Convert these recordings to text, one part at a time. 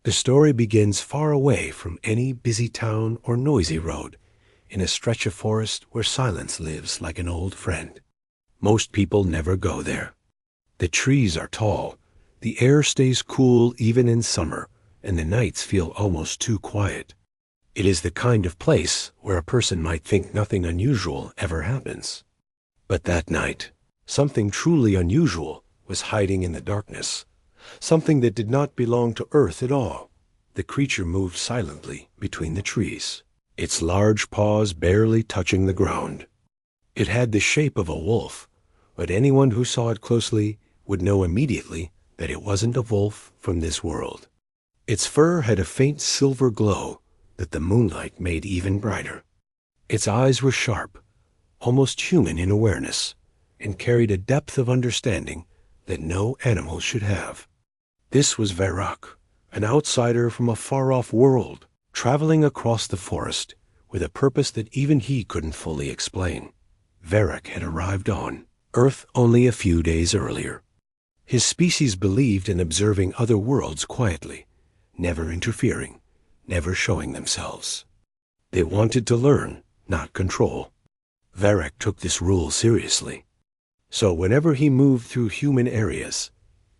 The story begins far away from any busy town or noisy road, in a stretch of forest where silence lives like an old friend. Most people never go there. The trees are tall, the air stays cool even in summer, and the nights feel almost too quiet. It is the kind of place where a person might think nothing unusual ever happens. But that night, something truly unusual was hiding in the darkness, something that did not belong to Earth at all. The creature moved silently between the trees, its large paws barely touching the ground. It had the shape of a wolf, but anyone who saw it closely would know immediately that it wasn't a wolf from this world. Its fur had a faint silver glow that the moonlight made even brighter. Its eyes were sharp, almost human in awareness, and carried a depth of understanding that no animal should have. This was Varrock, an outsider from a far-off world, traveling across the forest with a purpose that even he couldn't fully explain. Varrock had arrived on Earth only a few days earlier. His species believed in observing other worlds quietly, never interfering, never showing themselves. They wanted to learn, not control. Varrock took this rule seriously. So whenever he moved through human areas,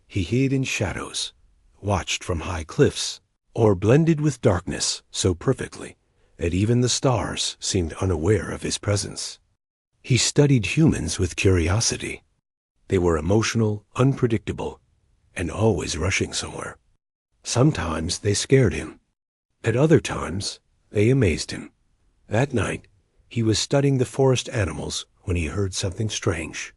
he hid in shadows, watched from high cliffs, or blended with darkness so perfectly that even the stars seemed unaware of his presence. He studied humans with curiosity. They were emotional, unpredictable, and always rushing somewhere. Sometimes they scared him. At other times, they amazed him. That night, he was studying the forest animals when he heard something strange.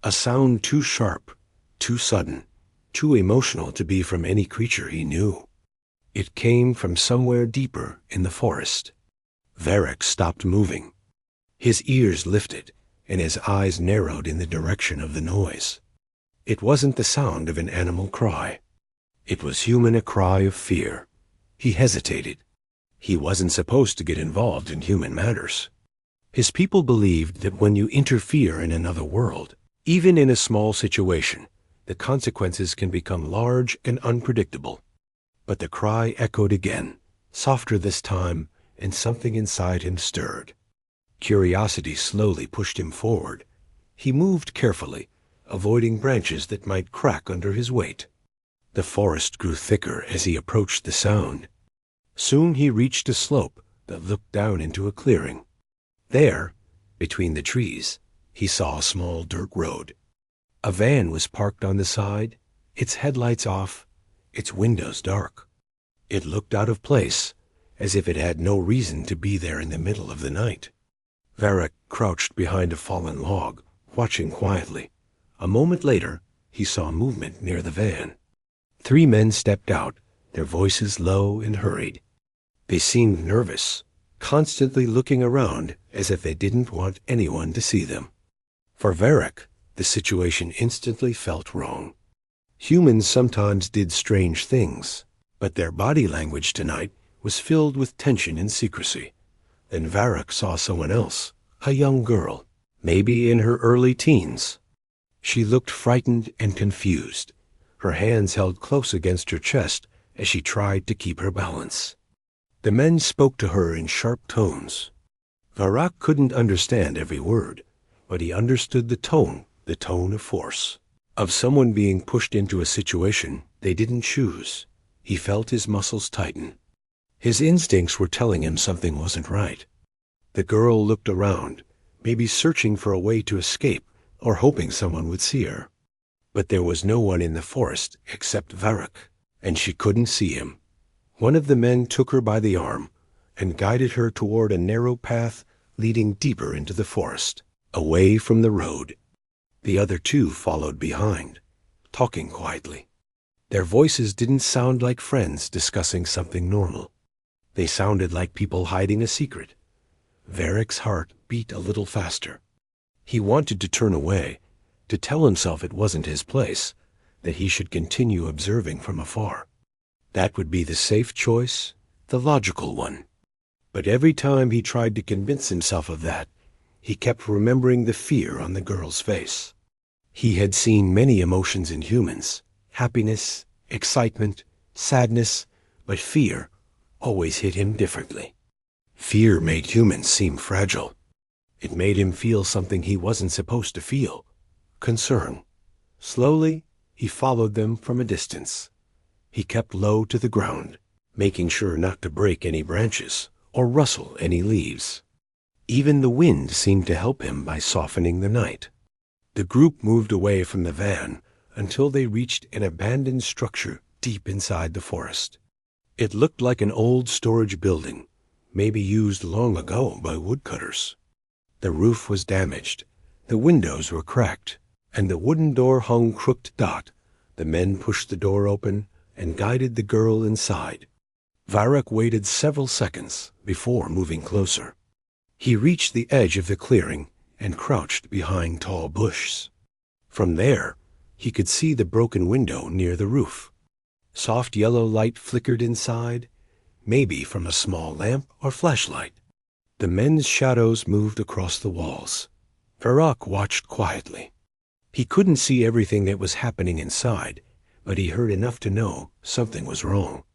A sound too sharp, too sudden, too emotional to be from any creature he knew. It came from somewhere deeper in the forest. Varrock stopped moving. His ears lifted, and his eyes narrowed in the direction of the noise. It wasn't the sound of an animal cry. It was a cry of fear. He hesitated. He wasn't supposed to get involved in human matters. His people believed that when you interfere in another world, even in a small situation, the consequences can become large and unpredictable. But the cry echoed again, softer this time, and something inside him stirred. Curiosity slowly pushed him forward. He moved carefully, avoiding branches that might crack under his weight. The forest grew thicker as he approached the sound. Soon he reached a slope that looked down into a clearing. There, between the trees, he saw a small dirt road. A van was parked on the side, its headlights off, its windows dark. It looked out of place, as if it had no reason to be there in the middle of the night. Varrock crouched behind a fallen log, watching quietly. A moment later, he saw movement near the van. 3 men stepped out, their voices low and hurried. They seemed nervous, constantly looking around as if they didn't want anyone to see them. For Varrock, the situation instantly felt wrong. Humans sometimes did strange things, but their body language tonight was filled with tension and secrecy. Then Varrock saw someone else, a young girl, maybe in her early teens. She looked frightened and confused, her hands held close against her chest as she tried to keep her balance. The men spoke to her in sharp tones. Varrock couldn't understand every word, but he understood the tone of force, of someone being pushed into a situation they didn't choose. He felt his muscles tighten. His instincts were telling him something wasn't right. The girl looked around, maybe searching for a way to escape or hoping someone would see her. But there was no one in the forest except Varrock, and she couldn't see him. One of the men took her by the arm and guided her toward a narrow path leading deeper into the forest, away from the road. The other 2 followed behind, talking quietly. Their voices didn't sound like friends discussing something normal. They sounded like people hiding a secret. Varrock's heart beat a little faster. He wanted to turn away, to tell himself it wasn't his place, that he should continue observing from afar. That would be the safe choice, the logical one. But every time he tried to convince himself of that, he kept remembering the fear on the girl's face. He had seen many emotions in humans, happiness, excitement, sadness, But fear always hit him differently. Fear made humans seem fragile. It made him feel something he wasn't supposed to feel: concern. Slowly, he followed them from a distance. He kept low to the ground, making sure not to break any branches or rustle any leaves. Even the wind seemed to help him by softening the night. The group moved away from the van until they reached an abandoned structure deep inside the forest. It looked like an old storage building, maybe used long ago by woodcutters. The roof was damaged, the windows were cracked, and the wooden door hung crooked. The men pushed the door open and guided the girl inside. Varric waited several seconds before moving closer. He reached the edge of the clearing and crouched behind tall bushes. From there, he could see the broken window near the roof. Soft yellow light flickered inside, maybe from a small lamp or flashlight. The men's shadows moved across the walls. Varric watched quietly. He couldn't see everything that was happening inside, but he heard enough to know something was wrong.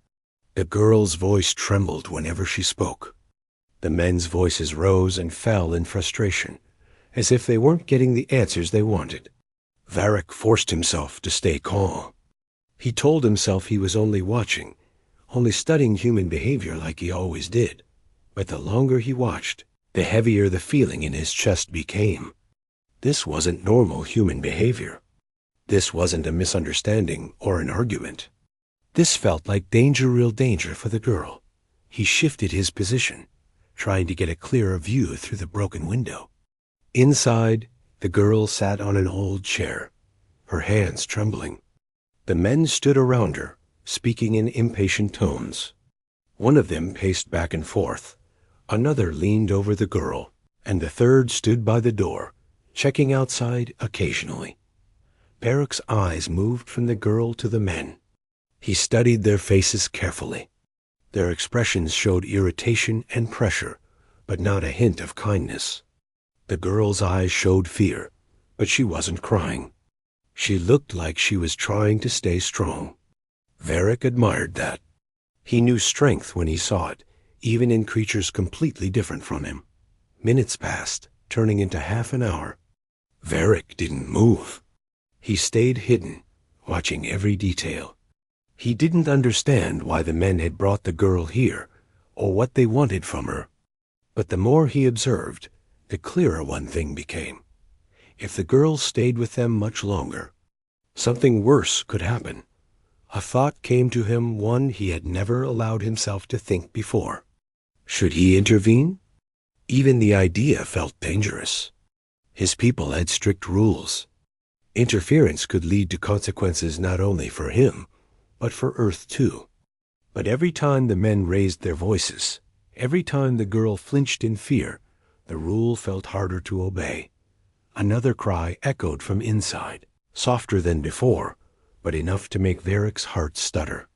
The girl's voice trembled whenever she spoke. The men's voices rose and fell in frustration, as if they weren't getting the answers they wanted. Varric forced himself to stay calm. He told himself he was only watching, only studying human behavior like he always did. But the longer he watched, the heavier the feeling in his chest became. This wasn't normal human behavior. This wasn't a misunderstanding or an argument. This felt like danger, real danger for the girl. He shifted his position, trying to get a clearer view through the broken window. Inside, the girl sat on an old chair, her hands trembling. The men stood around her, speaking in impatient tones. One of them paced back and forth, another leaned over the girl, and the third stood by the door, checking outside occasionally. Varric's eyes moved from the girl to the men. He studied their faces carefully. Their expressions showed irritation and pressure, but not a hint of kindness. The girl's eyes showed fear, but she wasn't crying. She looked like she was trying to stay strong. Varric admired that. He knew strength when he saw it, even in creatures completely different from him. Minutes passed, turning into half an hour. Varric didn't move. He stayed hidden, watching every detail. He didn't understand why the men had brought the girl here, or what they wanted from her. But the more he observed, the clearer one thing became. If the girl stayed with them much longer, something worse could happen. A thought came to him, one he had never allowed himself to think before. Should he intervene? Even the idea felt dangerous. His people had strict rules. Interference could lead to consequences not only for him, but for Earth too. But every time the men raised their voices, every time the girl flinched in fear, the rule felt harder to obey. Another cry echoed from inside, softer than before, but enough to make Varric's heart stutter.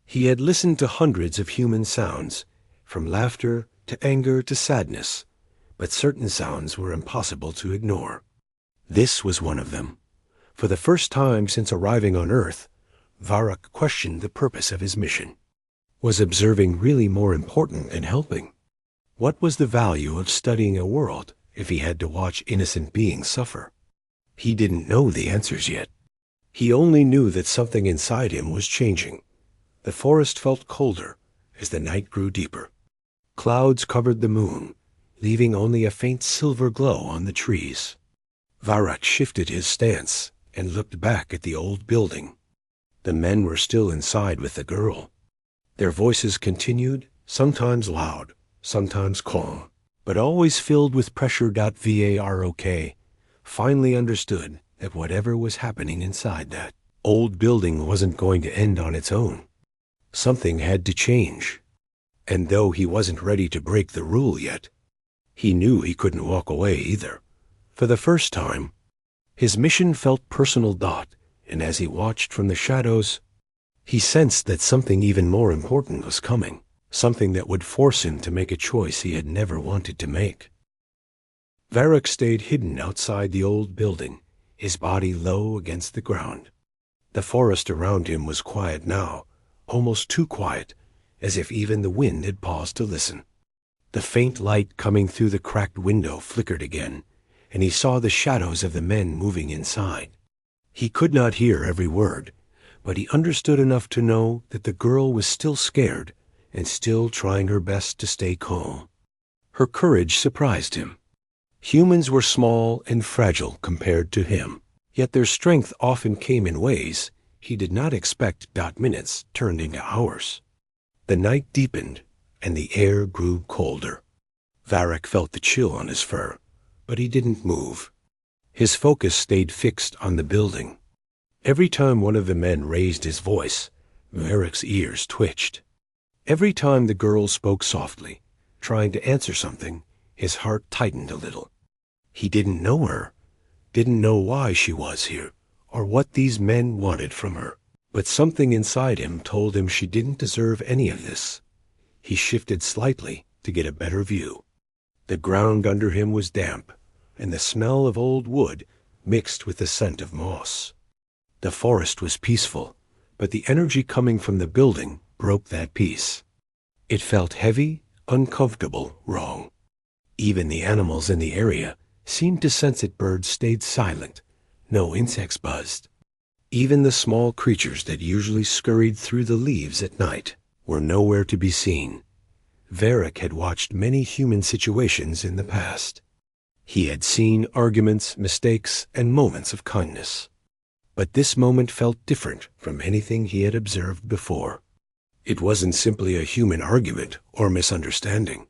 He had listened to hundreds of human sounds, from laughter to anger to sadness, but certain sounds were impossible to ignore. This was one of them. For the first time since arriving on Earth, Varric questioned the purpose of his mission. Was observing really more important than helping? What was the value of studying a world if he had to watch innocent beings suffer? He didn't know the answers yet. He only knew that something inside him was changing. The forest felt colder as the night grew deeper. Clouds covered the moon, leaving only a faint silver glow on the trees. Varric shifted his stance and looked back at the old building. The men were still inside with the girl. Their voices continued, sometimes loud, sometimes calm, but always filled with pressure. Varric finally understood that whatever was happening inside that old building wasn't going to end on its own. Something had to change. And though he wasn't ready to break the rule yet, he knew he couldn't walk away either. For the first time, his mission felt personal. And as he watched from the shadows, he sensed that something even more important was coming, something that would force him to make a choice he had never wanted to make. Varric stayed hidden outside the old building, his body low against the ground. The forest around him was quiet now, almost too quiet, as if even the wind had paused to listen. The faint light coming through the cracked window flickered again, and he saw the shadows of the men moving inside. He could not hear every word, but he understood enough to know that the girl was still scared and still trying her best to stay calm. Her courage surprised him. Humans were small and fragile compared to him, yet their strength often came in ways he did not expect. Minutes turned into hours. The night deepened, and the air grew colder. Varric felt the chill on his fur, but he didn't move. His focus stayed fixed on the building. Every time one of the men raised his voice, Varric's ears twitched. Every time the girl spoke softly, trying to answer something, his heart tightened a little. He didn't know her, didn't know why she was here, or what these men wanted from her. But something inside him told him she didn't deserve any of this. He shifted slightly to get a better view. The ground under him was damp, and the smell of old wood mixed with the scent of moss. The forest was peaceful, but the energy coming from the building broke that peace. It felt heavy, uncomfortable, wrong. Even the animals in the area seemed to sense it. Birds stayed silent. No insects buzzed. Even the small creatures that usually scurried through the leaves at night were nowhere to be seen. Varric had watched many human situations in the past. He had seen arguments, mistakes, and moments of kindness. But this moment felt different from anything he had observed before. It wasn't simply a human argument or misunderstanding.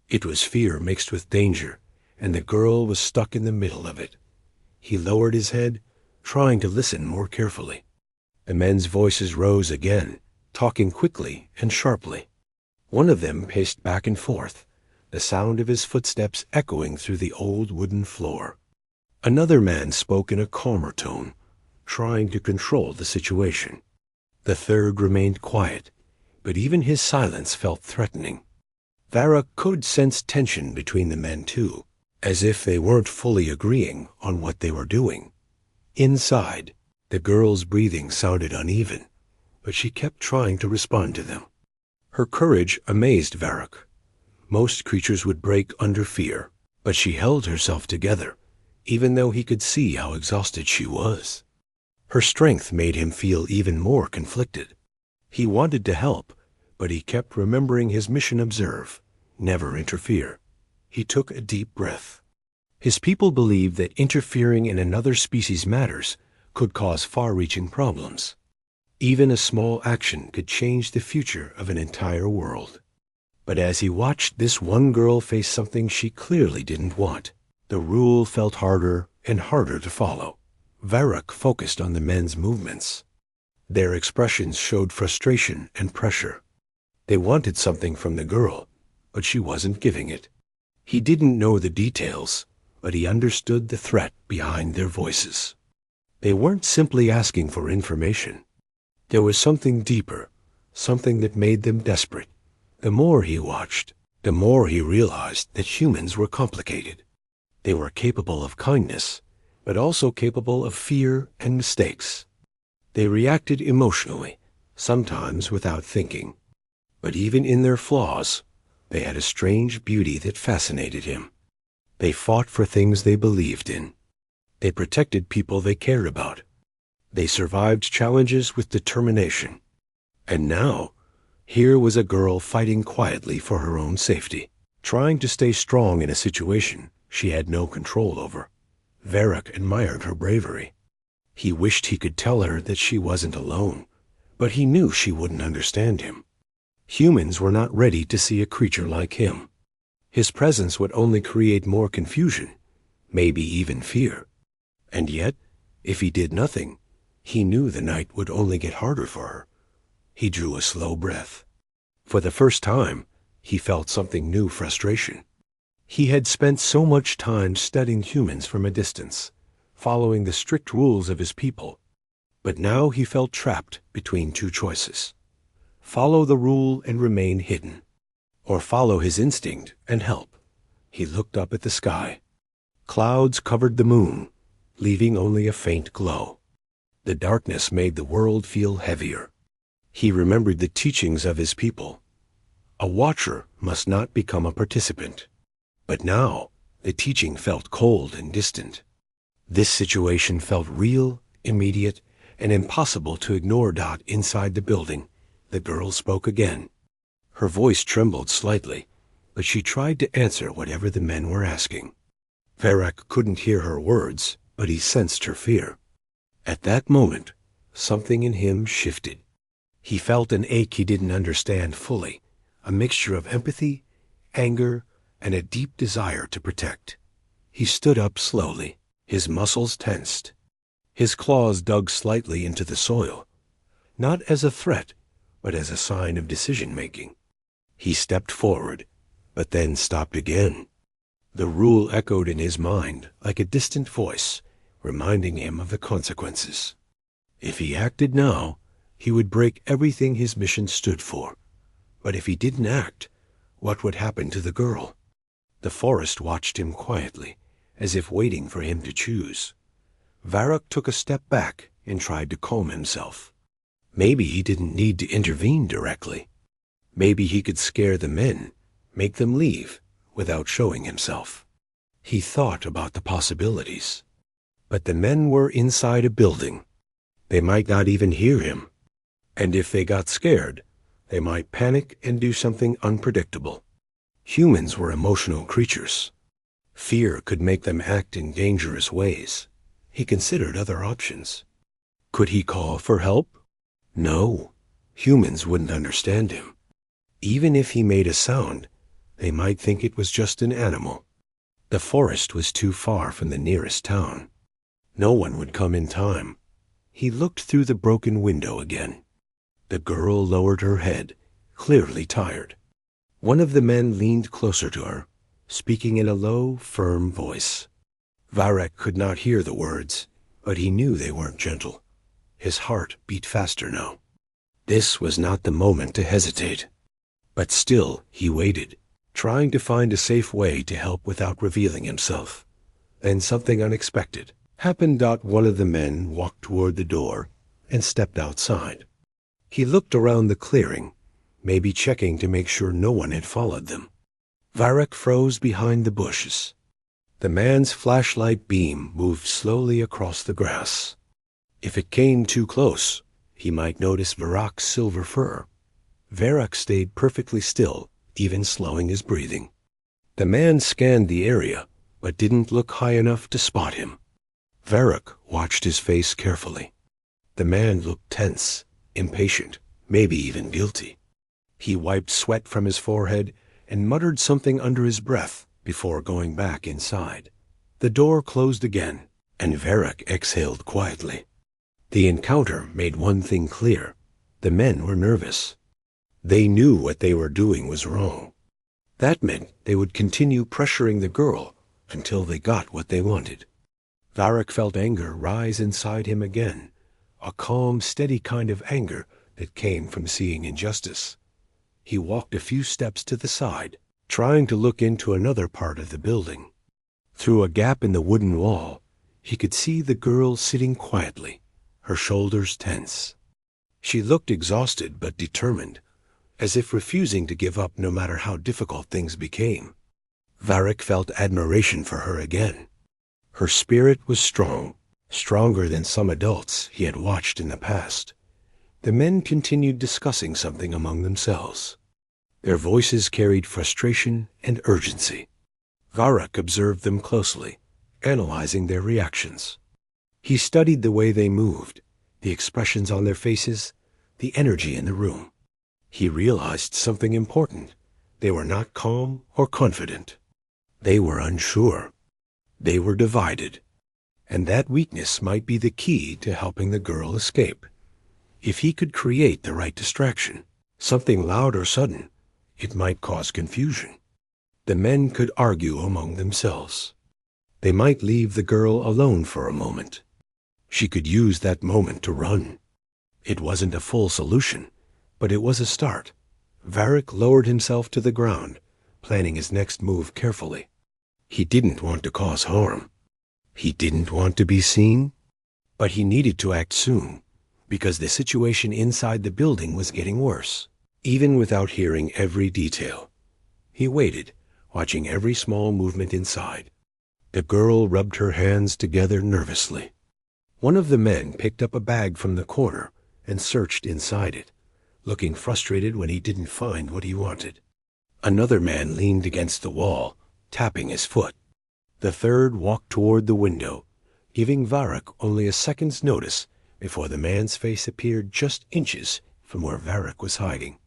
It was fear mixed with danger, and the girl was stuck in the middle of it. He lowered his head, trying to listen more carefully. The men's voices rose again, talking quickly and sharply. One of them paced back and forth, the sound of his footsteps echoing through the old wooden floor. Another man spoke in a calmer tone, trying to control the situation. The third remained quiet, but even his silence felt threatening. Varric could sense tension between the men too, as if they weren't fully agreeing on what they were doing. Inside, the girl's breathing sounded uneven, but she kept trying to respond to them. Her courage amazed Varric. Most creatures would break under fear, but she held herself together, even though he could see how exhausted she was. Her strength made him feel even more conflicted. He wanted to help, but he kept remembering his mission: observe, never interfere. He took a deep breath. His people believed that interfering in another species' matters could cause far-reaching problems. Even a small action could change the future of an entire world. But as he watched this one girl face something she clearly didn't want, the rule felt harder and harder to follow. Varric focused on the men's movements. Their expressions showed frustration and pressure. They wanted something from the girl, but she wasn't giving it. He didn't know the details, but he understood the threat behind their voices. They weren't simply asking for information. There was something deeper, something that made them desperate. The more he watched, the more he realized that humans were complicated. They were capable of kindness, but also capable of fear and mistakes. They reacted emotionally, sometimes without thinking. But even in their flaws, they had a strange beauty that fascinated him. They fought for things they believed in. They protected people they cared about. They survived challenges with determination. And now, here was a girl fighting quietly for her own safety, trying to stay strong in a situation she had no control over. Varric admired her bravery. He wished he could tell her that she wasn't alone, but he knew she wouldn't understand him. Humans were not ready to see a creature like him. His presence would only create more confusion, maybe even fear. And yet, if he did nothing, he knew the night would only get harder for her. He drew a slow breath. For the first time, he felt something new: frustration. He had spent so much time studying humans from a distance, following the strict rules of his people. But now he felt trapped between two choices: follow the rule and remain hidden, or follow his instinct and help. He looked up at the sky. Clouds covered the moon, leaving only a faint glow. The darkness made the world feel heavier. He remembered the teachings of his people, A watcher must not become a participant. But now, the teaching felt cold and distant. This situation felt real, immediate, and impossible to ignore. Inside the building, the girl spoke again. Her voice trembled slightly, but she tried to answer whatever the men were asking. Varrock couldn't hear her words, but he sensed her fear. At that moment, something in him shifted. He felt an ache he didn't understand fully, a mixture of empathy, anger, and a deep desire to protect. He stood up slowly, his muscles tensed. His claws dug slightly into the soil, not as a threat, but as a sign of decision-making. He stepped forward, but then stopped again. The rule echoed in his mind like a distant voice, reminding him of the consequences. If he acted now, he would break everything his mission stood for. But if he didn't act, what would happen to the girl? The forest watched him quietly, as if waiting for him to choose. Varrock took a step back and tried to calm himself. Maybe he didn't need to intervene directly. Maybe he could scare the men, make them leave, without showing himself. He thought about the possibilities. But the men were inside a building. They might not even hear him. And if they got scared, they might panic and do something unpredictable. Humans were emotional creatures. Fear could make them act in dangerous ways. He considered other options. Could he call for help? No. Humans wouldn't understand him. Even if he made a sound, they might think it was just an animal. The forest was too far from the nearest town. No one would come in time. He looked through the broken window again. The girl lowered her head, clearly tired. One of the men leaned closer to her, speaking in a low, firm voice. Varrock could not hear the words, but he knew they weren't gentle. His heart beat faster now. This was not the moment to hesitate. But still he waited, trying to find a safe way to help without revealing himself. Then something unexpected happened. One of the men walked toward the door and stepped outside. He looked around the clearing, maybe checking to make sure no one had followed them. Varrock froze behind the bushes. The man's flashlight beam moved slowly across the grass. If it came too close, he might notice Varrock's silver fur. Varrock stayed perfectly still, even slowing his breathing. The man scanned the area, but didn't look high enough to spot him. Varrock watched his face carefully. The man looked tense, impatient, maybe even guilty. He wiped sweat from his forehead and muttered something under his breath before going back inside. The door closed again, and Varrock exhaled quietly. The encounter made one thing clear. The men were nervous. They knew what they were doing was wrong. That meant they would continue pressuring the girl until they got what they wanted. Varrock felt anger rise inside him again, a calm, steady kind of anger that came from seeing injustice. He walked a few steps to the side, trying to look into another part of the building. Through a gap in the wooden wall, he could see the girl sitting quietly, her shoulders tense. She looked exhausted but determined, as if refusing to give up no matter how difficult things became. Varrock felt admiration for her again. Her spirit was strong, stronger than some adults he had watched in the past. The men continued discussing something among themselves. Their voices carried frustration and urgency. Varrock observed them closely, analyzing their reactions. He studied the way they moved, the expressions on their faces, the energy in the room. He realized something important. They were not calm or confident. They were unsure. They were divided. And that weakness might be the key to helping the girl escape. If he could create the right distraction, something loud or sudden, it might cause confusion. The men could argue among themselves. They might leave the girl alone for a moment. She could use that moment to run. It wasn't a full solution, but it was a start. Varrock lowered himself to the ground, planning his next move carefully. He didn't want to cause harm. He didn't want to be seen, but he needed to act soon, because the situation inside the building was getting worse. even without hearing every detail. He waited, watching every small movement inside. The girl rubbed her hands together nervously. One of the men picked up a bag from the corner and searched inside it, looking frustrated when he didn't find what he wanted. Another man leaned against the wall, tapping his foot. The third walked toward the window, giving Varric only a second's notice before the man's face appeared just inches from where Varric was hiding.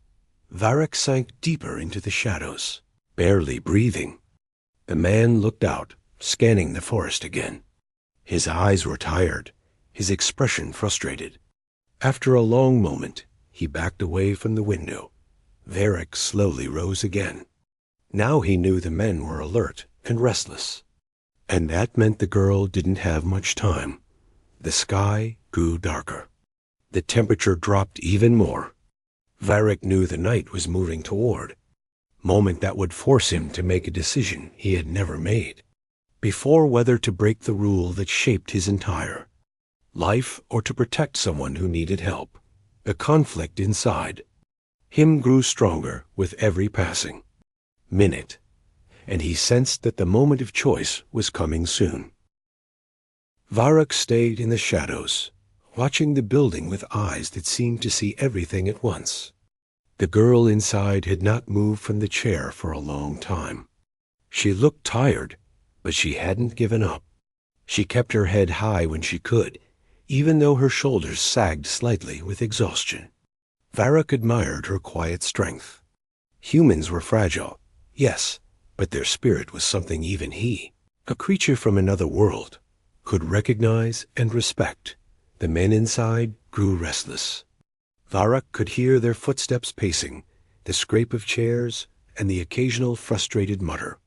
Varric sank deeper into the shadows, barely breathing. The man looked out, scanning the forest again. His eyes were tired, his expression frustrated. After a long moment, he backed away from the window. Varric slowly rose again. Now he knew the men were alert and restless. And that meant the girl didn't have much time. The sky grew darker. The temperature dropped even more. Varric knew the night was moving toward, moment that would force him to make a decision he had never made before, whether to break the rule that shaped his entire life or to protect someone who needed help. The conflict inside him grew stronger with every passing minute, and he sensed that the moment of choice was coming soon. Varric stayed in the shadows, watching the building with eyes that seemed to see everything at once. The girl inside had not moved from the chair for a long time. She looked tired, but she hadn't given up. She kept her head high when she could, even though her shoulders sagged slightly with exhaustion. Varric admired her quiet strength. Humans were fragile, yes, but their spirit was something even he, a creature from another world, could recognize and respect. The men inside grew restless. Varric could hear their footsteps pacing, the scrape of chairs, and the occasional frustrated mutter.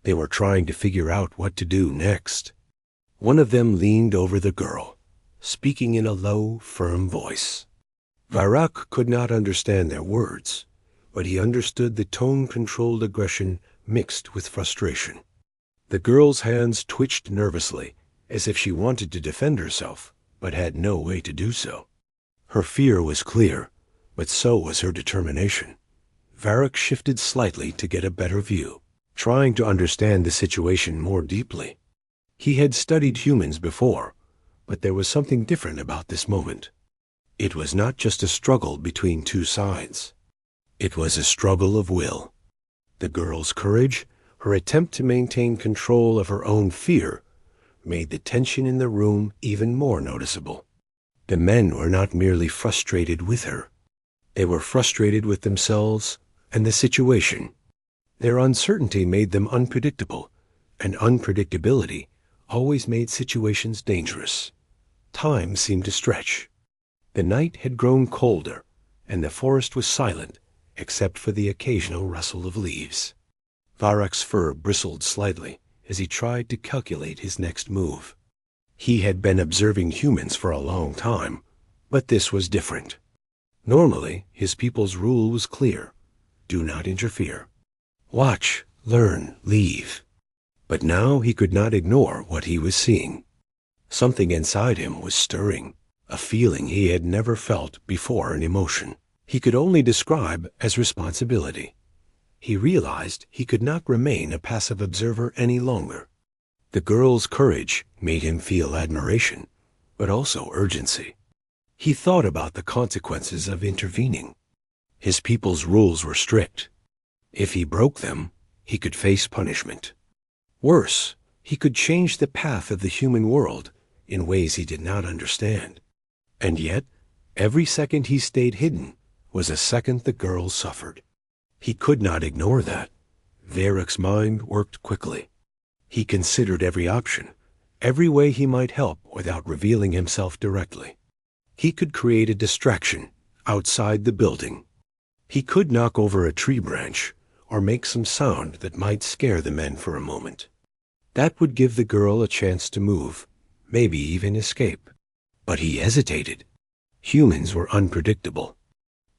They were trying to figure out what to do next. One of them leaned over the girl, speaking in a low, firm voice. Varric could not understand their words, but he understood the tone-controlled aggression mixed with frustration. The girl's hands twitched nervously, as if she wanted to defend herself, but had no way to do so. Her fear was clear, but so was her determination. Varric shifted slightly to get a better view, trying to understand the situation more deeply. He had studied humans before, but there was something different about this moment. It was not just a struggle between two sides. It was a struggle of will. The girl's courage, her attempt to maintain control of her own fear, made the tension in the room even more noticeable. The men were not merely frustrated with her. They were frustrated with themselves and the situation. Their uncertainty made them unpredictable, and unpredictability always made situations dangerous. Time seemed to stretch. The night had grown colder, and the forest was silent, except for the occasional rustle of leaves. Varric's fur bristled slightly as he tried to calculate his next move. He had been observing humans for a long time, but this was different. Normally, his people's rule was clear: do not interfere. Watch, learn, leave. But now he could not ignore what he was seeing. Something inside him was stirring, a feeling he had never felt before, an emotion he could only describe as responsibility. He realized he could not remain a passive observer any longer. The girl's courage made him feel admiration, but also urgency. He thought about the consequences of intervening. His people's rules were strict. If he broke them, he could face punishment. Worse, he could change the path of the human world in ways he did not understand. And yet, every second he stayed hidden was a second the girl suffered. He could not ignore that. Varric's mind worked quickly. He considered every option, every way he might help without revealing himself directly. He could create a distraction outside the building. He could knock over a tree branch or make some sound that might scare the men for a moment. That would give the girl a chance to move, maybe even escape. But he hesitated. Humans were unpredictable.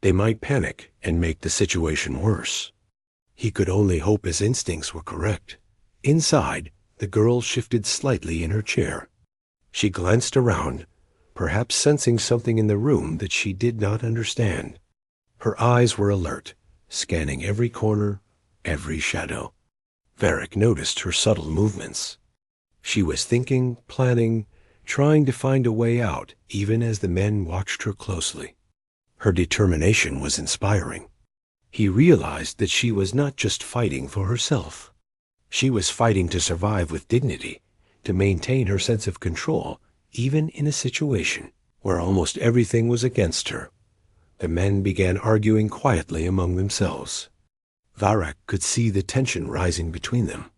They might panic and make the situation worse. He could only hope his instincts were correct. Inside, the girl shifted slightly in her chair. She glanced around, perhaps sensing something in the room that she did not understand. Her eyes were alert, scanning every corner, every shadow. Varric noticed her subtle movements. She was thinking, planning, trying to find a way out, even as the men watched her closely. Her determination was inspiring. He realized that she was not just fighting for herself. She was fighting to survive with dignity, to maintain her sense of control, even in a situation where almost everything was against her. The men began arguing quietly among themselves. Varric could see the tension rising between them.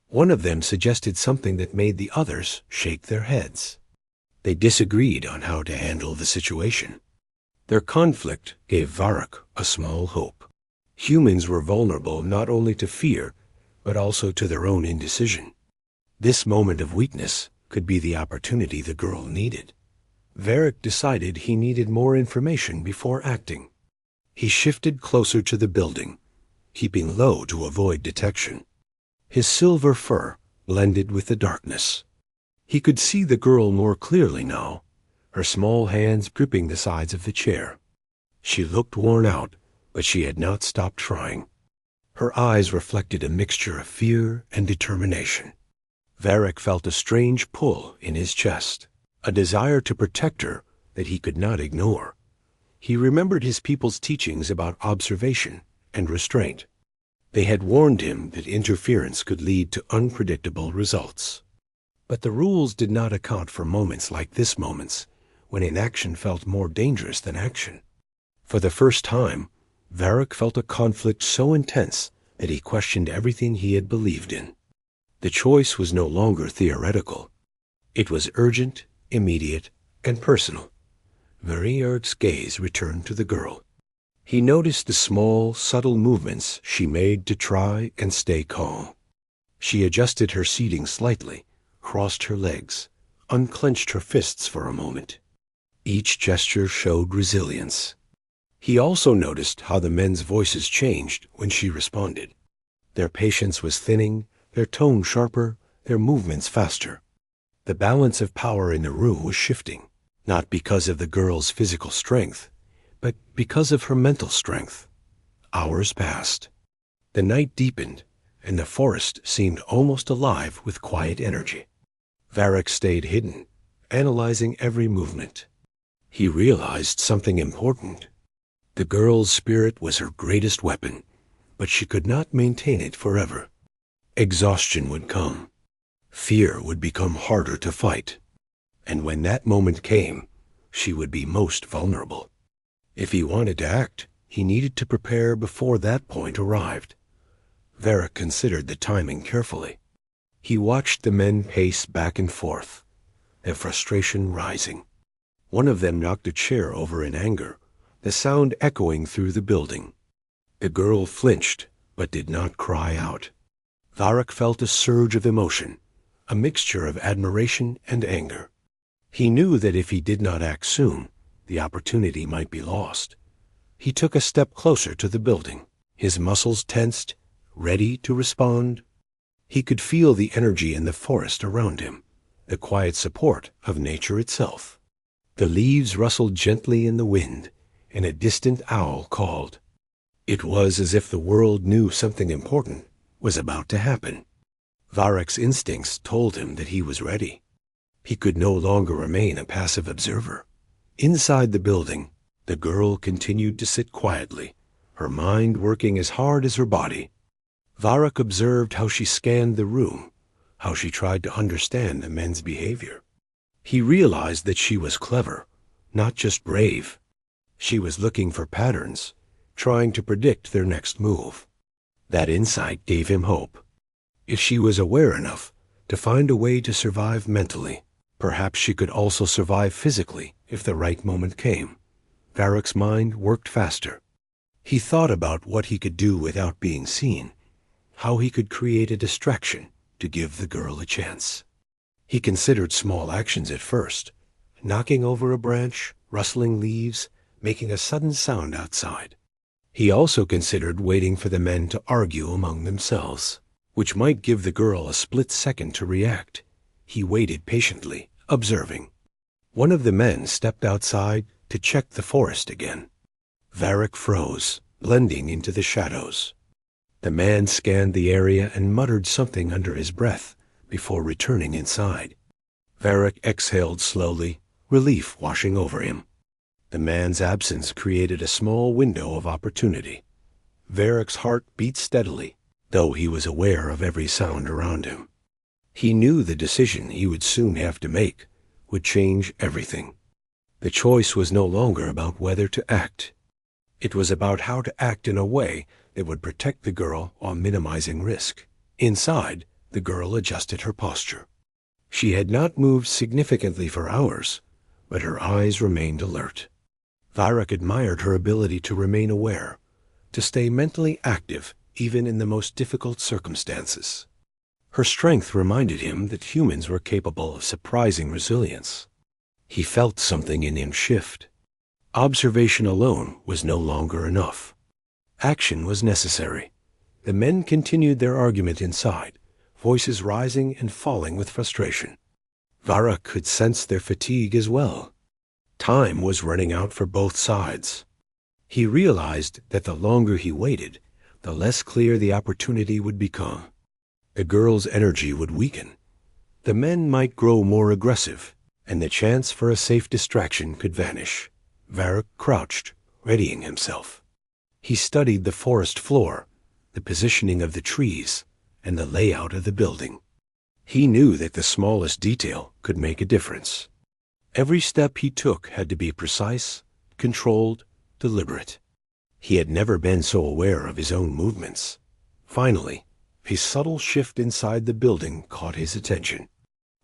One of them suggested something that made the others shake their heads. They disagreed on how to handle the situation. Their conflict gave Varric a small hope. Humans were vulnerable not only to fear, but also to their own indecision. This moment of weakness could be the opportunity the girl needed. Varric decided he needed more information before acting. He shifted closer to the building, keeping low to avoid detection. His silver fur blended with the darkness. He could see the girl more clearly now, her small hands gripping the sides of the chair. She looked worn out, but she had not stopped trying. Her eyes reflected a mixture of fear and determination. Varric felt a strange pull in his chest, a desire to protect her that he could not ignore. He remembered his people's teachings about observation and restraint. They had warned him that interference could lead to unpredictable results. But the rules did not account for moments like this moments, when inaction felt more dangerous than action. For the first time, Varric felt a conflict so intense that he questioned everything he had believed in. The choice was no longer theoretical. It was urgent, immediate, and personal. Varric's gaze returned to the girl. He noticed the small, subtle movements she made to try and stay calm. She adjusted her seating slightly, crossed her legs, unclenched her fists for a moment. Each gesture showed resilience. He also noticed how the men's voices changed when she responded. Their patience was thinning, their tone sharper, their movements faster. The balance of power in the room was shifting, not because of the girl's physical strength, but because of her mental strength. Hours passed. The night deepened, and the forest seemed almost alive with quiet energy. Varric stayed hidden, analyzing every movement. He realized something important. The girl's spirit was her greatest weapon, but she could not maintain it forever. Exhaustion would come. Fear would become harder to fight. And when that moment came, she would be most vulnerable. If he wanted to act, he needed to prepare before that point arrived. Varric considered the timing carefully. He watched the men pace back and forth, their frustration rising. One of them knocked a chair over in anger, the sound echoing through the building. The girl flinched, but did not cry out. Varric felt a surge of emotion, a mixture of admiration and anger. He knew that if he did not act soon, the opportunity might be lost. He took a step closer to the building, his muscles tensed, ready to respond. He could feel the energy in the forest around him, the quiet support of nature itself. The leaves rustled gently in the wind, and a distant owl called. It was as if the world knew something important was about to happen. Varric's instincts told him that he was ready. He could no longer remain a passive observer. Inside the building, the girl continued to sit quietly, her mind working as hard as her body. Varric observed how she scanned the room, how she tried to understand the men's behavior. He realized that she was clever, not just brave. She was looking for patterns, trying to predict their next move. That insight gave him hope. If she was aware enough to find a way to survive mentally, perhaps she could also survive physically if the right moment came. Varric's mind worked faster. He thought about what he could do without being seen, how he could create a distraction to give the girl a chance. He considered small actions at first, knocking over a branch, rustling leaves, making a sudden sound outside. He also considered waiting for the men to argue among themselves, which might give the girl a split second to react. He waited patiently, observing. One of the men stepped outside to check the forest again. Varric froze, blending into the shadows. The man scanned the area and muttered something under his breath before returning inside. Varric exhaled slowly, relief washing over him. The man's absence created a small window of opportunity. Varric's heart beat steadily, though he was aware of every sound around him. He knew the decision he would soon have to make would change everything. The choice was no longer about whether to act. It was about how to act in a way that would protect the girl while minimizing risk. Inside, the girl adjusted her posture. She had not moved significantly for hours, but her eyes remained alert. Varric admired her ability to remain aware, to stay mentally active even in the most difficult circumstances. Her strength reminded him that humans were capable of surprising resilience. He felt something in him shift. Observation alone was no longer enough. Action was necessary. The men continued their argument inside, voices rising and falling with frustration. Varric could sense their fatigue as well. Time was running out for both sides. He realized that the longer he waited, the less clear the opportunity would become. The girl's energy would weaken. The men might grow more aggressive, and the chance for a safe distraction could vanish. Varric crouched, readying himself. He studied the forest floor, the positioning of the trees, and the layout of the building. He knew that the smallest detail could make a difference. Every step he took had to be precise, controlled, deliberate. He had never been so aware of his own movements. Finally, a subtle shift inside the building caught his attention.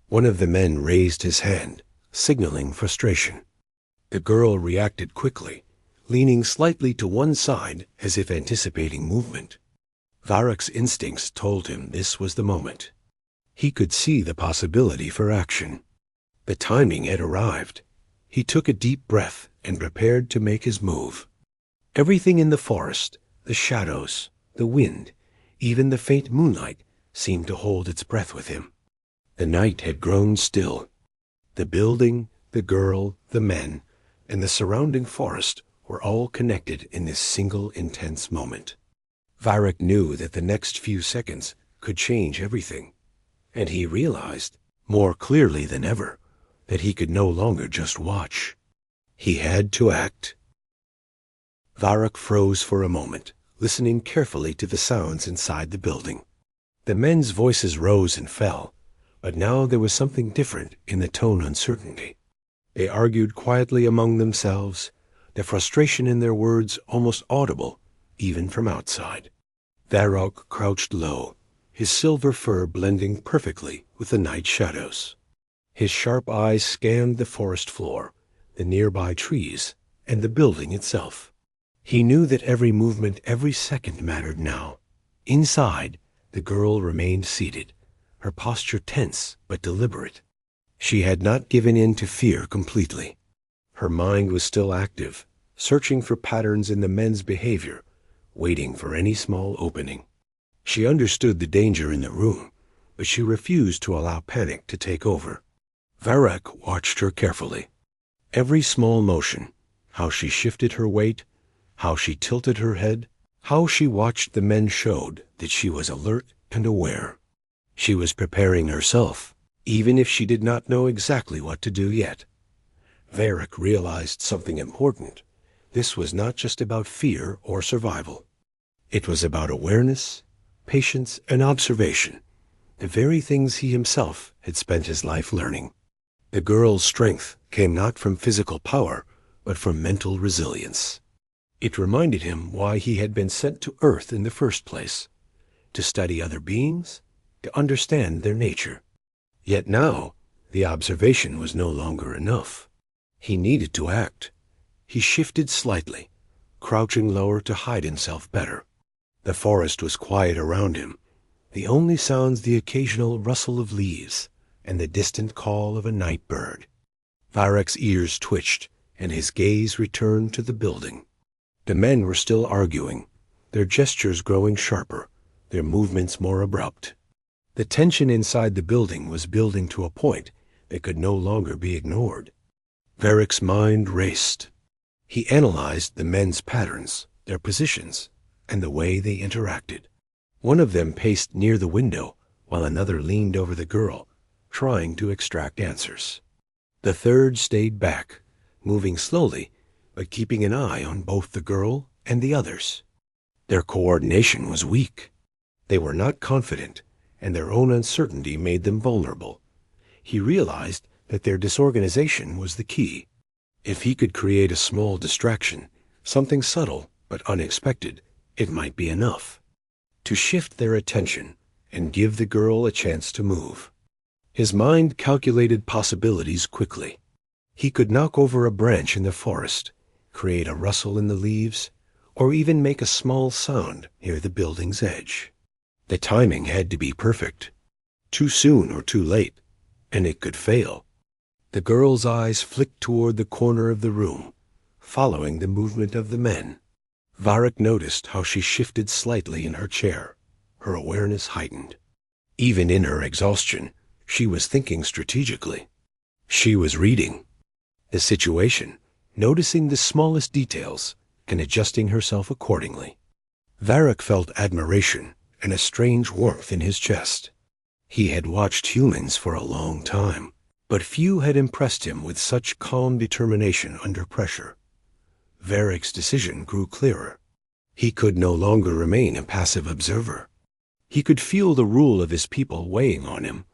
One of the men raised his hand, signaling frustration. The girl reacted quickly, leaning slightly to one side as if anticipating movement. Varric's instincts told him this was the moment. He could see the possibility for action. The timing had arrived. He took a deep breath and prepared to make his move. Everything in the forest, the shadows, the wind, even the faint moonlight, seemed to hold its breath with him. The night had grown still. The building, the girl, the men, and the surrounding forest were all connected in this single intense moment. Varric knew that the next few seconds could change everything, and he realized, more clearly than ever, that he could no longer just watch. He had to act. Varric froze for a moment, listening carefully to the sounds inside the building. The men's voices rose and fell, but now there was something different in the tone uncertainty. They argued quietly among themselves, the frustration in their words almost audible, even from outside. Varric crouched low, his silver fur blending perfectly with the night shadows. His sharp eyes scanned the forest floor, the nearby trees, and the building itself. He knew that every movement, every second mattered now. Inside, the girl remained seated, her posture tense but deliberate. She had not given in to fear completely. Her mind was still active, searching for patterns in the men's behavior, waiting for any small opening. She understood the danger in the room, but she refused to allow panic to take over. Varric watched her carefully. Every small motion, how she shifted her weight, how she tilted her head, how she watched the men showed that she was alert and aware. She was preparing herself, even if she did not know exactly what to do yet. Varric realized something important. This was not just about fear or survival. It was about awareness, patience, and observation, the very things he himself had spent his life learning. The girl's strength came not from physical power, but from mental resilience. It reminded him why he had been sent to Earth in the first place, to study other beings, to understand their nature. Yet now, the observation was no longer enough. He needed to act. He shifted slightly, crouching lower to hide himself better. The forest was quiet around him, the only sounds the occasional rustle of leaves and the distant call of a night bird. Varric's ears twitched, and his gaze returned to the building. The men were still arguing, their gestures growing sharper, their movements more abrupt. The tension inside the building was building to a point that could no longer be ignored. Varric's mind raced. He analyzed the men's patterns, their positions, and the way they interacted. One of them paced near the window, while another leaned over the girl, trying to extract answers. The third stayed back, moving slowly, but keeping an eye on both the girl and the others. Their coordination was weak. They were not confident, and their own uncertainty made them vulnerable. He realized that their disorganization was the key. If he could create a small distraction, something subtle but unexpected, it might be enough to shift their attention and give the girl a chance to move. His mind calculated possibilities quickly. He could knock over a branch in the forest, create a rustle in the leaves, or even make a small sound near the building's edge. The timing had to be perfect. Too soon or too late, and it could fail. The girl's eyes flicked toward the corner of the room, following the movement of the men. Varric noticed how she shifted slightly in her chair, her awareness heightened. Even in her exhaustion, she was thinking strategically. She was reading the situation, noticing the smallest details, and adjusting herself accordingly. Varric felt admiration and a strange warmth in his chest. He had watched humans for a long time, but few had impressed him with such calm determination under pressure. Varric's decision grew clearer. He could no longer remain a passive observer. He could feel the rule of his people weighing on him,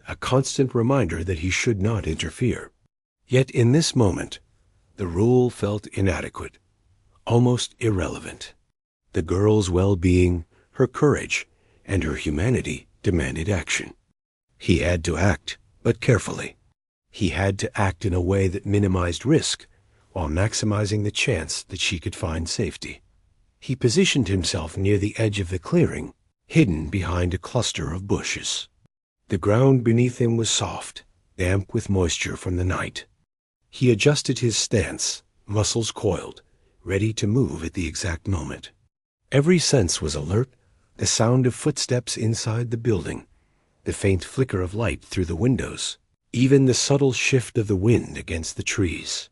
a constant reminder that he should not interfere. Yet in this moment, the rule felt inadequate, almost irrelevant. The girl's well-being, her courage, and her humanity demanded action. He had to act, but carefully. He had to act in a way that minimized risk, while maximizing the chance that she could find safety. He positioned himself near the edge of the clearing, hidden behind a cluster of bushes. The ground beneath him was soft, damp with moisture from the night. He adjusted his stance, muscles coiled, ready to move at the exact moment. Every sense was alert, the sound of footsteps inside the building, the faint flicker of light through the windows, even the subtle shift of the wind against the trees.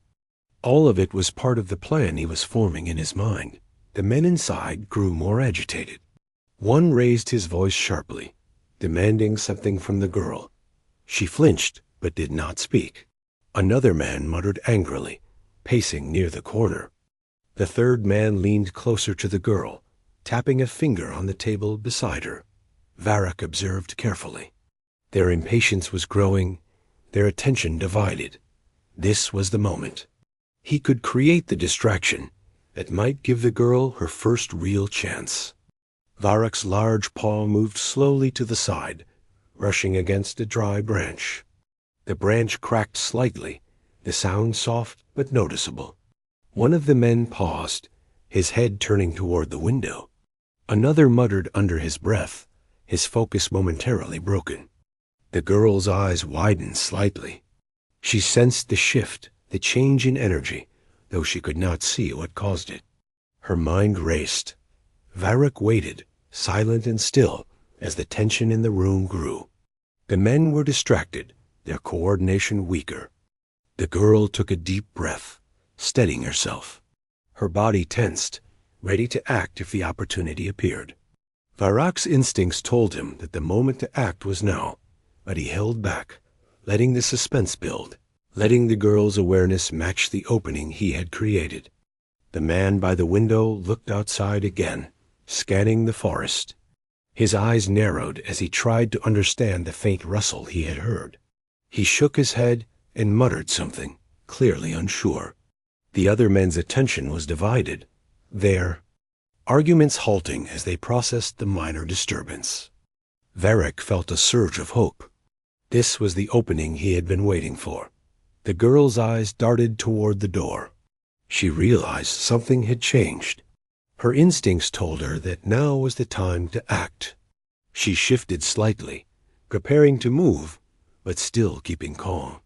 All of it was part of the plan he was forming in his mind. The men inside grew more agitated. One raised his voice sharply, demanding something from the girl. She flinched, but did not speak. Another man muttered angrily, pacing near the corner. The third man leaned closer to the girl, tapping a finger on the table beside her. Varric observed carefully. Their impatience was growing, their attention divided. This was the moment. He could create the distraction that might give the girl her first real chance. Varric's large paw moved slowly to the side, brushing against a dry branch. The branch cracked slightly, the sound soft but noticeable. One of the men paused, his head turning toward the window. Another muttered under his breath, his focus momentarily broken. The girl's eyes widened slightly. She sensed the shift, the change in energy, though she could not see what caused it. Her mind raced. Varric waited, silent and still, as the tension in the room grew. The men were distracted, their coordination weaker. The girl took a deep breath, steadying herself. Her body tensed, ready to act if the opportunity appeared. Varric's instincts told him that the moment to act was now, but he held back, letting the suspense build, letting the girl's awareness match the opening he had created. The man by the window looked outside again, scanning the forest. His eyes narrowed as he tried to understand the faint rustle he had heard. He shook his head and muttered something, clearly unsure. The other men's attention was divided, their arguments halting as they processed the minor disturbance. Varric felt a surge of hope. This was the opening he had been waiting for. The girl's eyes darted toward the door. She realized something had changed. Her instincts told her that now was the time to act. She shifted slightly, preparing to move, but still keeping calm.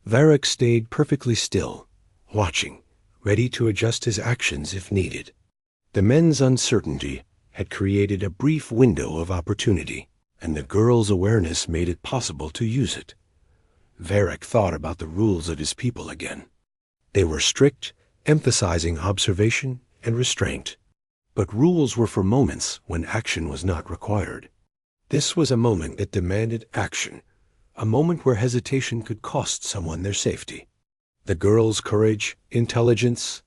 Varric stayed perfectly still, watching, ready to adjust his actions if needed. The men's uncertainty had created a brief window of opportunity, and the girl's awareness made it possible to use it. Varric thought about the rules of his people again. They were strict, emphasizing observation and restraint. But rules were for moments when action was not required. This was a moment that demanded action, a moment where hesitation could cost someone their safety. The girl's courage, intelligence,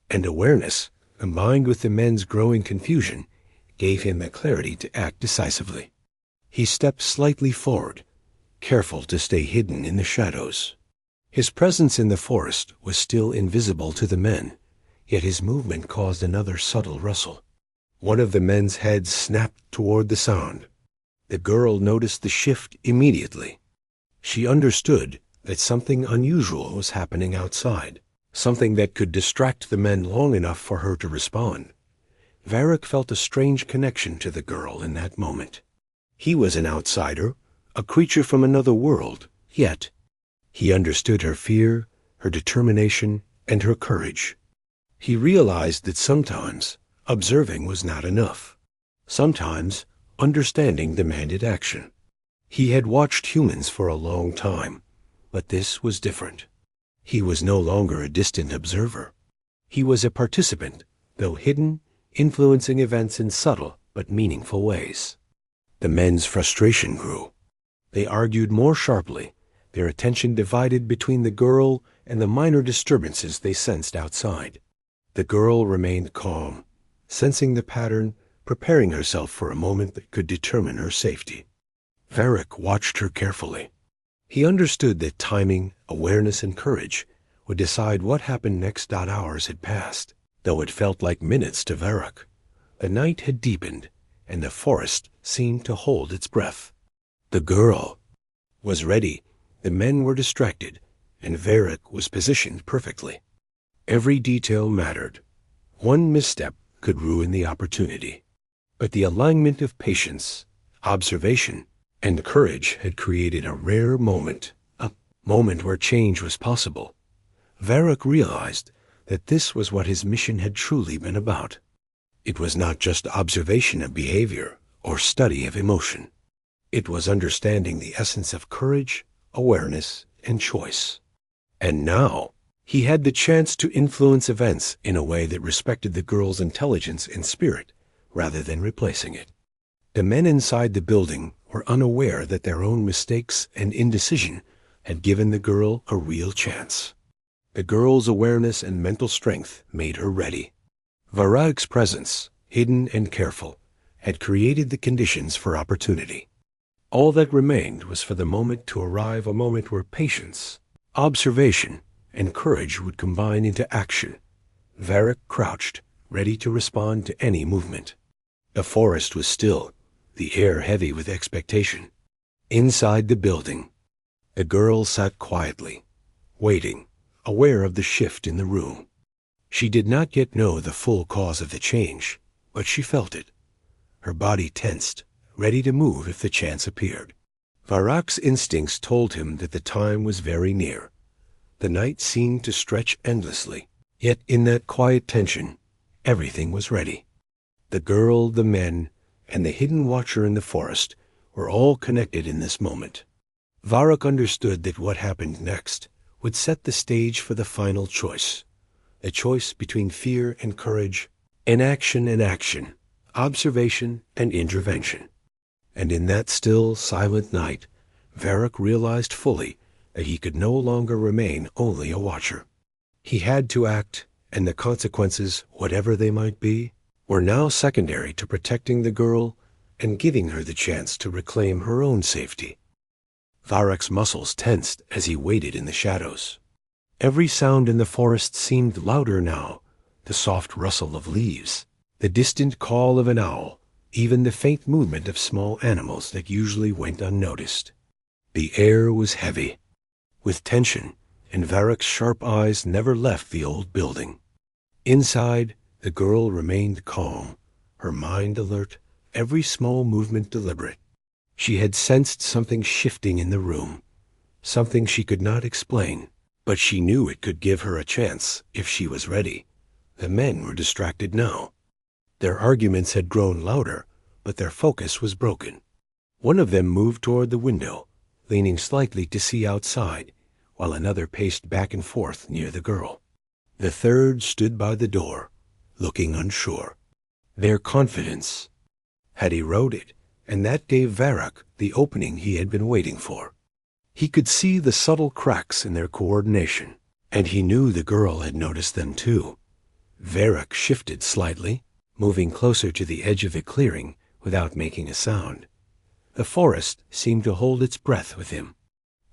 and awareness, combined with the men's growing confusion, gave him the clarity to act decisively. He stepped slightly forward, careful to stay hidden in the shadows. His presence in the forest was still invisible to the men, yet his movement caused another subtle rustle. One of the men's heads snapped toward the sound. The girl noticed the shift immediately. She understood that something unusual was happening outside, something that could distract the men long enough for her to respond. Varric felt a strange connection to the girl in that moment. He was an outsider, a creature from another world, yet he understood her fear, her determination, and her courage. He realized that sometimes observing was not enough. Sometimes understanding demanded action. He had watched humans for a long time, but this was different. He was no longer a distant observer. He was a participant, though hidden, influencing events in subtle but meaningful ways. The men's frustration grew. They argued more sharply, their attention divided between the girl and the minor disturbances they sensed outside. The girl remained calm, sensing the pattern, preparing herself for a moment that could determine her safety. Varric watched her carefully. He understood that timing, awareness, and courage would decide what happened next. Hours had passed, though it felt like minutes to Varric. The night had deepened, and the forest seemed to hold its breath. The girl was ready, the men were distracted, and Varric was positioned perfectly. Every detail mattered. One misstep could ruin the opportunity. But the alignment of patience, observation, and courage had created a rare moment, a moment where change was possible. Varric realized that this was what his mission had truly been about. It was not just observation of behavior or study of emotion. It was understanding the essence of courage, awareness, and choice. And now, he had the chance to influence events in a way that respected the girl's intelligence and spirit, rather than replacing it. The men inside the building were unaware that their own mistakes and indecision had given the girl a real chance. The girl's awareness and mental strength made her ready. Varric's presence, hidden and careful, had created the conditions for opportunity. All that remained was for the moment to arrive, a moment where patience, observation, and courage would combine into action. Varric crouched, ready to respond to any movement. The forest was still, the air heavy with expectation. Inside the building, the girl sat quietly, waiting, aware of the shift in the room. She did not yet know the full cause of the change, but she felt it. Her body tensed, ready to move if the chance appeared. Varric's instincts told him that the time was very near. The night seemed to stretch endlessly, yet in that quiet tension, everything was ready. The girl, the men, and the hidden watcher in the forest were all connected in this moment. Varric understood that what happened next would set the stage for the final choice, a choice between fear and courage, inaction and action, observation and intervention. And in that still, silent night, Varric realized fully that he could no longer remain only a watcher. He had to act, and the consequences, whatever they might be, were now secondary to protecting the girl and giving her the chance to reclaim her own safety. Varric's muscles tensed as he waited in the shadows. Every sound in the forest seemed louder now, the soft rustle of leaves, the distant call of an owl, even the faint movement of small animals that usually went unnoticed. The air was heavy with tension, and Varric's sharp eyes never left the old building. Inside, the girl remained calm, her mind alert, every small movement deliberate. She had sensed something shifting in the room, something she could not explain, but she knew it could give her a chance if she was ready. The men were distracted now. Their arguments had grown louder, but their focus was broken. One of them moved toward the window, leaning slightly to see outside, while another paced back and forth near the girl. The third stood by the door, looking unsure. Their confidence had eroded, and that gave Varrock the opening he had been waiting for. He could see the subtle cracks in their coordination, and he knew the girl had noticed them too. Varrock shifted slightly, moving closer to the edge of the clearing without making a sound. The forest seemed to hold its breath with him.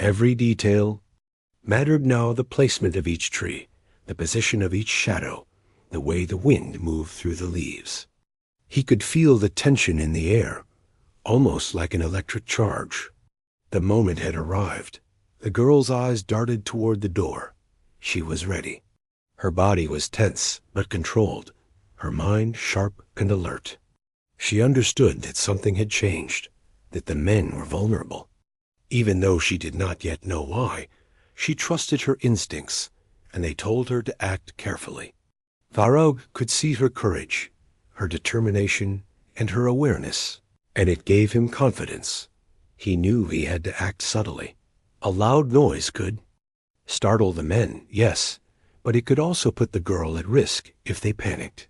Every detail mattered now: the placement of each tree, the position of each shadow, the way the wind moved through the leaves. He could feel the tension in the air, almost like an electric charge. The moment had arrived. The girl's eyes darted toward the door. She was ready. Her body was tense but controlled, her mind sharp and alert. She understood that something had changed, that the men were vulnerable. Even though she did not yet know why, she trusted her instincts, and they told her to act carefully. Varrock could see her courage, her determination, and her awareness, and it gave him confidence. He knew he had to act subtly. A loud noise could startle the men, yes, but it could also put the girl at risk if they panicked.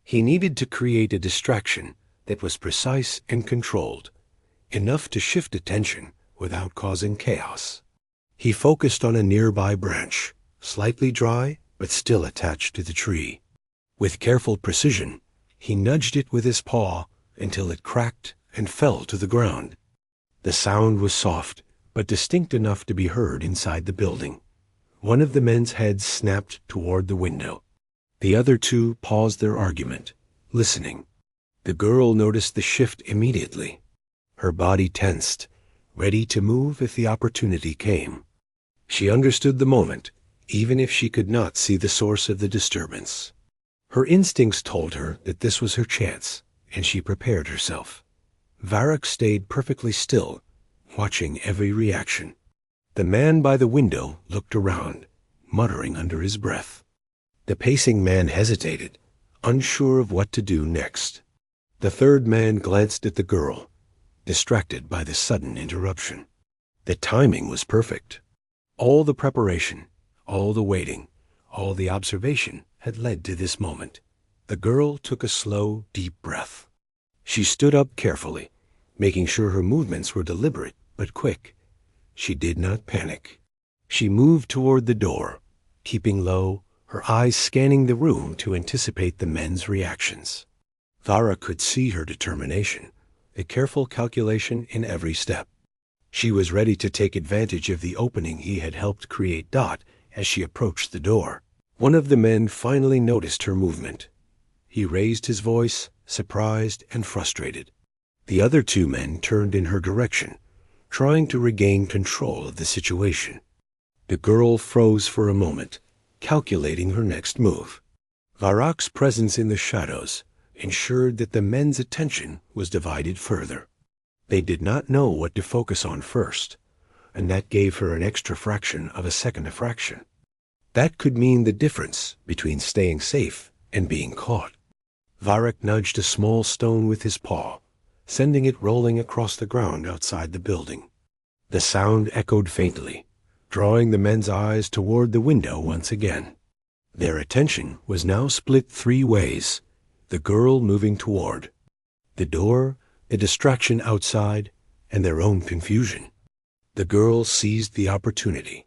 He needed to create a distraction that was precise and controlled, enough to shift attention without causing chaos. He focused on a nearby branch, slightly dry but still attached to the tree. With careful precision, he nudged it with his paw until it cracked and fell to the ground. The sound was soft, but distinct enough to be heard inside the building. One of the men's heads snapped toward the window. The other two paused their argument, listening. The girl noticed the shift immediately. Her body tensed, ready to move if the opportunity came. She understood the moment, even if she could not see the source of the disturbance. Her instincts told her that this was her chance, and she prepared herself. Varrock stayed perfectly still, watching every reaction. The man by the window looked around, muttering under his breath. The pacing man hesitated, unsure of what to do next. The third man glanced at the girl, distracted by the sudden interruption. The timing was perfect. All the preparation, all the waiting, all the observation had led to this moment. The girl took a slow, deep breath. She stood up carefully, making sure her movements were deliberate but quick. She did not panic. She moved toward the door, keeping low, her eyes scanning the room to anticipate the men's reactions. Varrock could see her determination, a careful calculation in every step. She was ready to take advantage of the opening he had helped create. As she approached the door, one of the men finally noticed her movement. He raised his voice, surprised and frustrated. The other two men turned in her direction, trying to regain control of the situation. The girl froze for a moment, calculating her next move. Varrock's presence in the shadows ensured that the men's attention was divided further. They did not know what to focus on first, and that gave her an extra fraction of a second of fraction. That could mean the difference between staying safe and being caught. Varrock nudged a small stone with his paw, sending it rolling across the ground outside the building. The sound echoed faintly, drawing the men's eyes toward the window once again. Their attention was now split three ways, the girl moving toward the door, a distraction outside, and their own confusion. The girl seized the opportunity.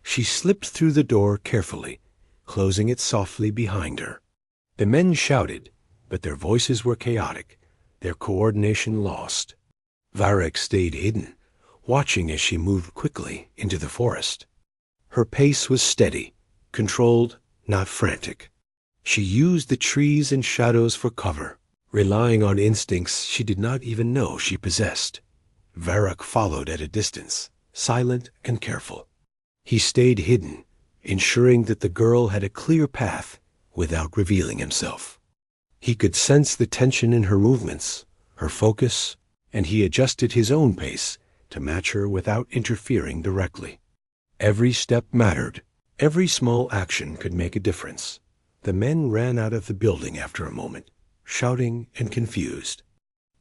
She slipped through the door carefully, closing it softly behind her. The men shouted, but their voices were chaotic, their coordination lost. Varrock stayed hidden, watching as she moved quickly into the forest. Her pace was steady, controlled, not frantic. She used the trees and shadows for cover, relying on instincts she did not even know she possessed. Varrock followed at a distance, silent and careful. He stayed hidden, ensuring that the girl had a clear path without revealing himself. He could sense the tension in her movements, her focus, and he adjusted his own pace to match her without interfering directly. Every step mattered. Every small action could make a difference. The men ran out of the building after a moment, shouting and confused.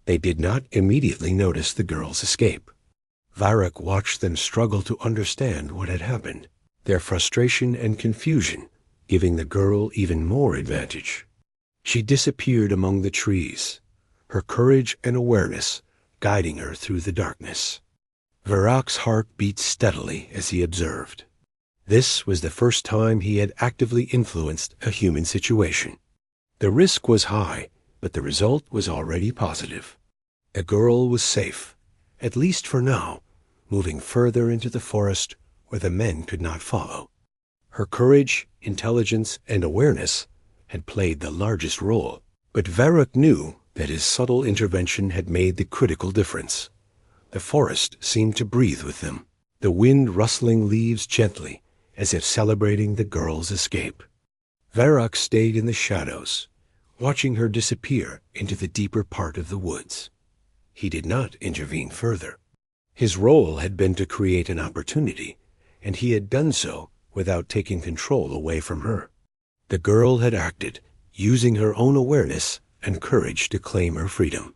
They did not immediately notice the girl's escape. Varrock watched them struggle to understand what had happened. Their frustration and confusion giving the girl even more advantage. She disappeared among the trees, her courage and awareness guiding her through the darkness. Varrock's heart beat steadily as he observed. This was the first time he had actively influenced a human situation. The risk was high, but the result was already positive. The girl was safe, at least for now, moving further into the forest where the men could not follow. Her courage, intelligence, and awareness had played the largest role, but Varrock knew that his subtle intervention had made the critical difference. The forest seemed to breathe with them, the wind rustling leaves gently, as if celebrating the girl's escape. Varrock stayed in the shadows, watching her disappear into the deeper part of the woods. He did not intervene further. His role had been to create an opportunity, and he had done so without taking control away from her. The girl had acted, using her own awareness and courage to claim her freedom.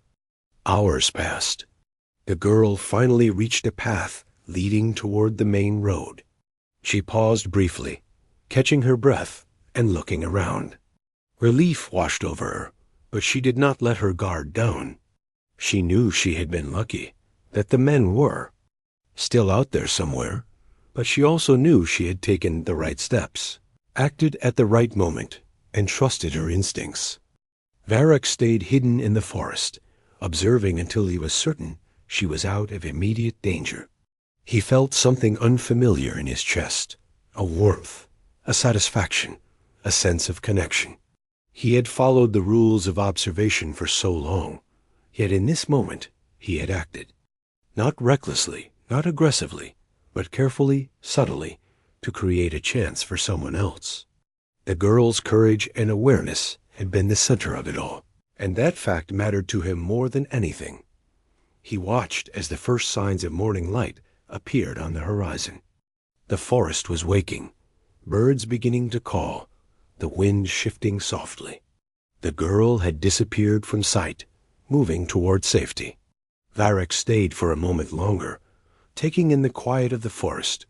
Hours passed. The girl finally reached a path leading toward the main road. She paused briefly, catching her breath and looking around. Relief washed over her, but she did not let her guard down. She knew she had been lucky, that the men were still out there somewhere, but she also knew she had taken the right steps, acted at the right moment, and trusted her instincts. Varrock stayed hidden in the forest, observing until he was certain she was out of immediate danger. He felt something unfamiliar in his chest, a warmth, a satisfaction, a sense of connection. He had followed the rules of observation for so long, yet in this moment he had acted. Not recklessly, not aggressively, but carefully, subtly, to create a chance for someone else. The girl's courage and awareness had been the center of it all, and that fact mattered to him more than anything. He watched as the first signs of morning light appeared on the horizon. The forest was waking, birds beginning to call, the wind shifting softly. The girl had disappeared from sight, moving toward safety. Varrock stayed for a moment longer, taking in the quiet of the forest,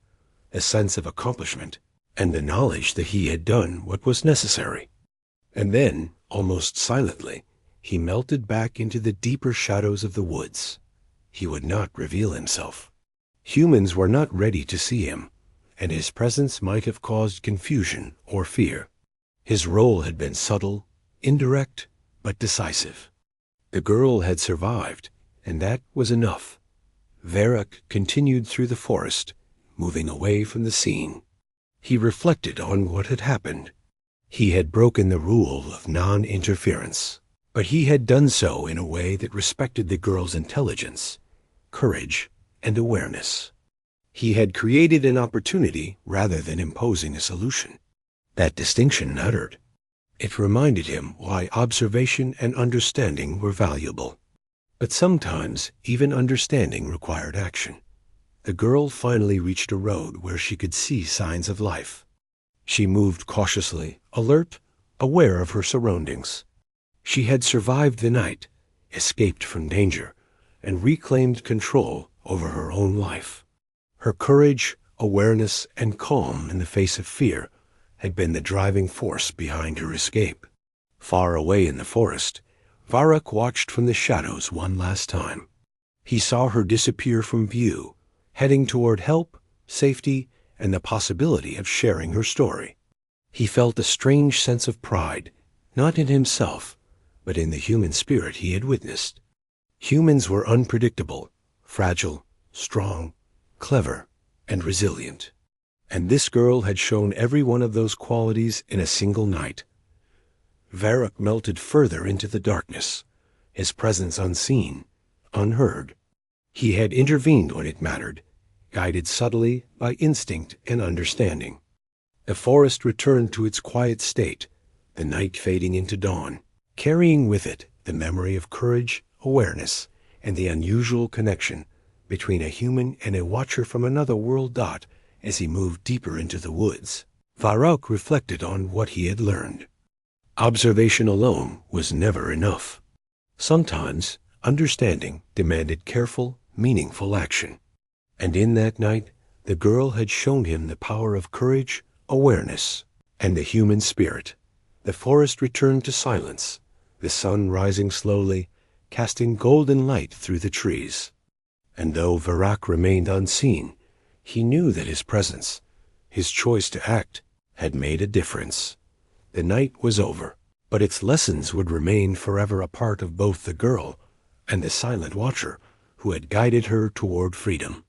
a sense of accomplishment, and the knowledge that he had done what was necessary. And then, almost silently, he melted back into the deeper shadows of the woods. He would not reveal himself. Humans were not ready to see him, and his presence might have caused confusion or fear. His role had been subtle, indirect, but decisive. The girl had survived, and that was enough. Varrock continued through the forest, moving away from the scene. He reflected on what had happened. He had broken the rule of non-interference, but he had done so in a way that respected the girl's intelligence, courage, and awareness. He had created an opportunity rather than imposing a solution. That distinction mattered. It reminded him why observation and understanding were valuable. But sometimes even understanding required action. The girl finally reached a road where she could see signs of life. She moved cautiously, alert, aware of her surroundings. She had survived the night, escaped from danger, and reclaimed control over her own life. Her courage, awareness, and calm in the face of fear had been the driving force behind her escape. Far away in the forest, Varrock watched from the shadows one last time. He saw her disappear from view, heading toward help, safety, and the possibility of sharing her story. He felt a strange sense of pride, not in himself, but in the human spirit he had witnessed. Humans were unpredictable, fragile, strong, clever, and resilient. And this girl had shown every one of those qualities in a single night. Varrock melted further into the darkness, his presence unseen, unheard. He had intervened when it mattered, guided subtly by instinct and understanding. The forest returned to its quiet state, the night fading into dawn, carrying with it the memory of courage, awareness, and the unusual connection between a human and a watcher from another world. As he moved deeper into the woods, Varrock reflected on what he had learned. Observation alone was never enough. Sometimes understanding demanded careful, meaningful action. And in that night, the girl had shown him the power of courage, awareness, and the human spirit. The forest returned to silence, the sun rising slowly, casting golden light through the trees. And though Varak remained unseen, he knew that his presence, his choice to act, had made a difference. The night was over, but its lessons would remain forever a part of both the girl and the silent watcher who had guided her toward freedom.